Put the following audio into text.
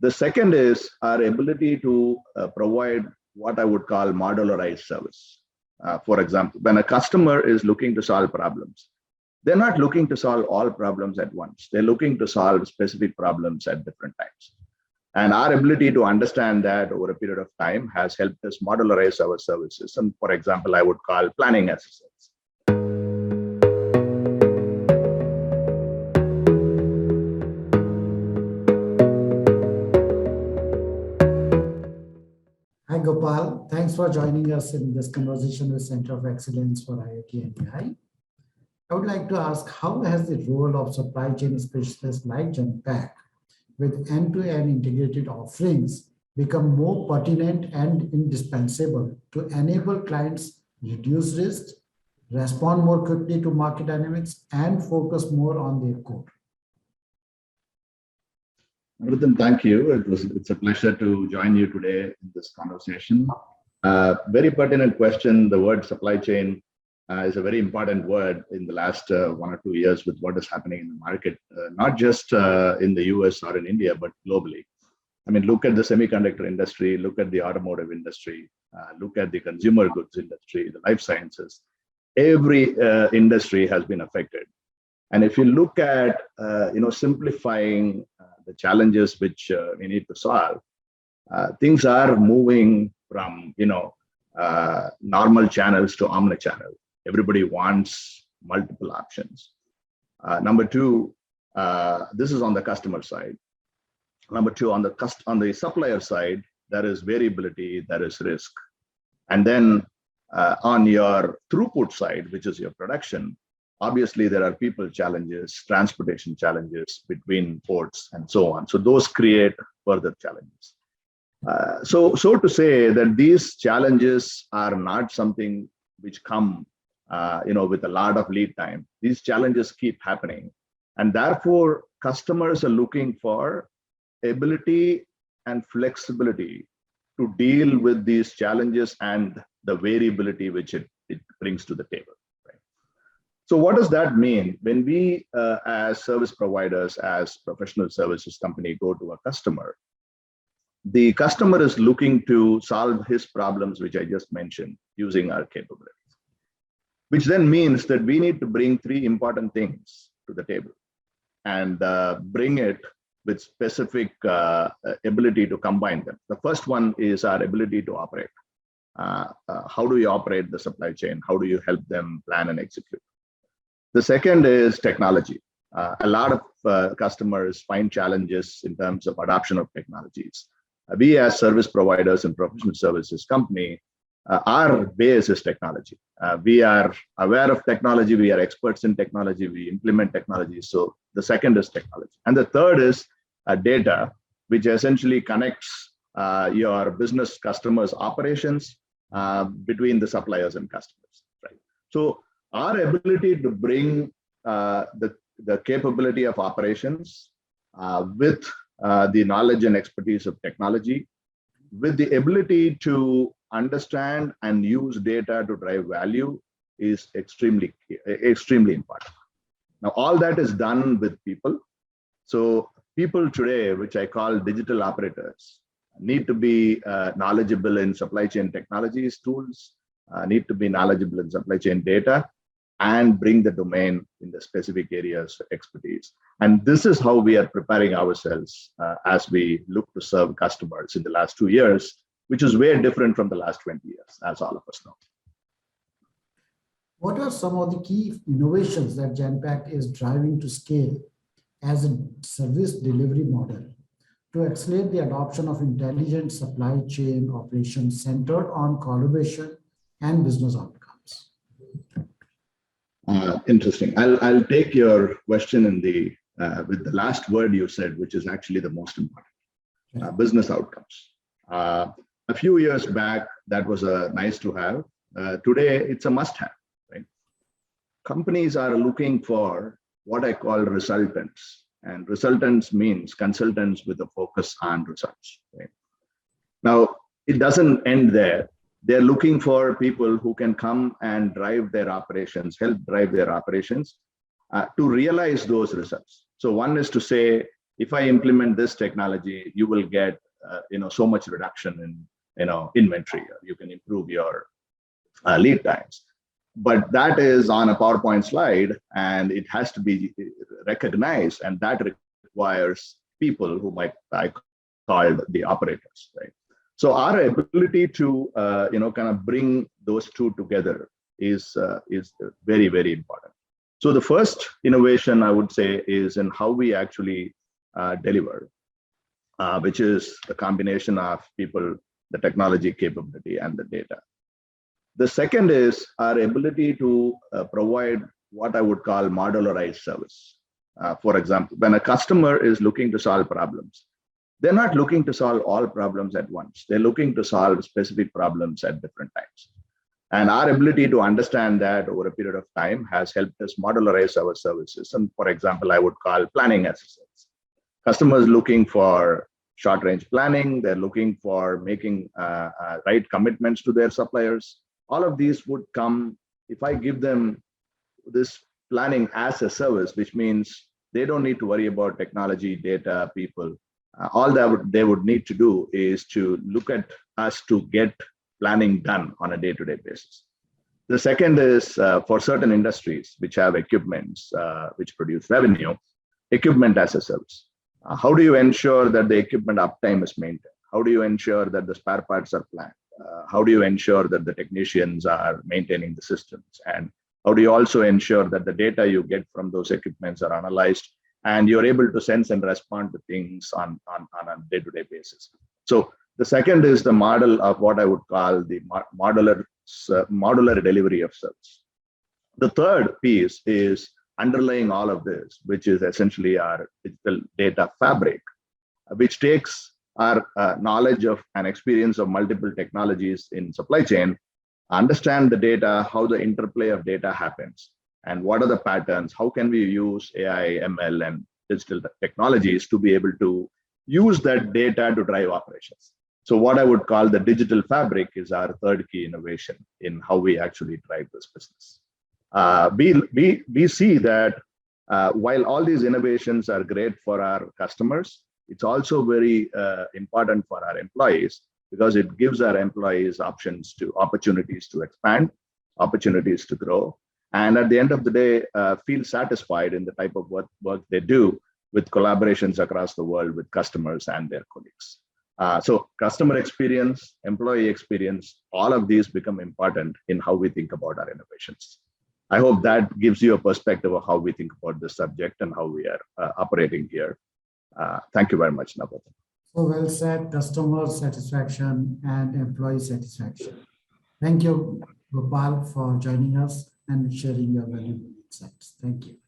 The second is our ability to provide what I would call modularized service. For example, when a customer is looking to solve problems, they're not looking to solve all problems at once. They're looking to solve specific problems at different times. And our ability to understand that over a period of time has helped us modularize our services. And for example, I would call planning as a service. Hi, Gopal. Thanks for joining us in this conversation with Center of Excellence for IoT and AI. I would like to ask, how has the role of supply chain specialists like Genpact with end-to-end integrated offerings become more pertinent and indispensable to enable clients reduce risk, respond more quickly to market dynamics, and focus more on their core? Amritan, thank you. It's a pleasure to join you today in this conversation. Very pertinent question. The word supply chain is a very important word in the last 1 or 2 years with what is happening in the market, not just in the US or in India, but globally. I mean, look at the semiconductor industry, look at the automotive industry, look at the consumer goods industry, the life sciences. Every industry has been affected. And if you look at, simplifying the challenges which we need to solve, things are moving from, normal channels to omni-channel. Everybody wants multiple options. Number two, this is on the customer side. Number two, on the supplier side, there is variability, there is risk. And then on your throughput side, which is your production, obviously there are people challenges, transportation challenges between ports and so on. So those create further challenges. So to say that these challenges are not something which come with a lot of lead time. These challenges keep happening. And therefore, customers are looking for ability and flexibility to deal with these challenges and the variability which it brings to the table. Right? So what does that mean? When we, as service providers, as professional services company, go to a customer, the customer is looking to solve his problems, which I just mentioned, using our capabilities. Which then means that we need to bring 3 important things to the table and bring it with specific ability to combine them. The first one is our ability to operate. How do you operate the supply chain? How do you help them plan and execute? The second is technology. A lot of customers find challenges in terms of adoption of technologies. We as service providers and professional services company, our base is technology. We are aware of technology. We are experts in technology. We implement technology. So the second is technology. And the third is data, which essentially connects your business customers' operations between the suppliers and customers. Right. So our ability to bring the capability of operations with the knowledge and expertise of technology, with the ability to understand and use data to drive value is extremely important. Now, all that is done with people. So people today, which I call digital operators, need to be knowledgeable in supply chain technologies, tools, need to be knowledgeable in supply chain data, and bring the domain in the specific areas of expertise. And this is how we are preparing ourselves as we look to serve customers in the last 2 years, which is way different from the last 20 years, as all of us know. What are some of the key innovations that Genpact is driving to scale as a service delivery model to accelerate the adoption of intelligent supply chain operations centered on collaboration and business outcomes? Interesting. I'll take your question in with the last word you said, which is actually the most important, business outcomes. A few years back, that was a nice to have. Today, it's a must have. Right? Companies are looking for what I call resultants. And resultants means consultants with a focus on results. Right? Now, it doesn't end there. They're looking for people who can come and drive their operations, help drive their operations to realize those results. So one is to say, if I implement this technology, you will get so much reduction in inventory. You can improve your lead times. But that is on a PowerPoint slide, and it has to be recognized, and that requires people who I called the operators, right? So our ability to kind of bring those two together is very, very important. So the first innovation I would say is in how we actually deliver, which is the combination of people, the technology capability, and the data. The second is our ability to provide what I would call modularized service. For example, when a customer is looking to solve problems, they're not looking to solve all problems at once. They're looking to solve specific problems at different times. And our ability to understand that over a period of time has helped us modularize our services. And for example, I would call planning as a service. Customers looking for short-range planning, they're looking for making right commitments to their suppliers. All of these would come if I give them this planning as a service, which means they don't need to worry about technology, data, people. All that they would need to do is to look at us to get planning done on a day-to-day basis. The second is for certain industries which have equipments which produce revenue, equipment as a service. How do you ensure that the equipment uptime is maintained? How do you ensure that the spare parts are planned? How do you ensure that the technicians are maintaining the systems? And how do you also ensure that the data you get from those equipments are analyzed and you're able to sense and respond to things on a day-to-day basis? So the second is the model of what I would call the modular delivery of service. The third piece is underlying all of this, which is essentially our digital data fabric, which takes our knowledge of and experience of multiple technologies in supply chain, understand the data, how the interplay of data happens, and what are the patterns, how can we use AI, ML, and digital technologies to be able to use that data to drive operations. So what I would call the digital fabric is our third key innovation in how we actually drive this business. We see that while all these innovations are great for our customers, it's also very important for our employees because it gives our employees opportunities to expand, opportunities to grow, and at the end of the day, feel satisfied in the type of work they do with collaborations across the world with customers and their colleagues. So customer experience, employee experience, all of these become important in how we think about our innovations. I hope that gives you a perspective of how we think about this subject and how we are operating here. Thank you very much, Nabat. So well said, customer satisfaction and employee satisfaction. Thank you, Gopal, for joining us and sharing your valuable insights. Thank you.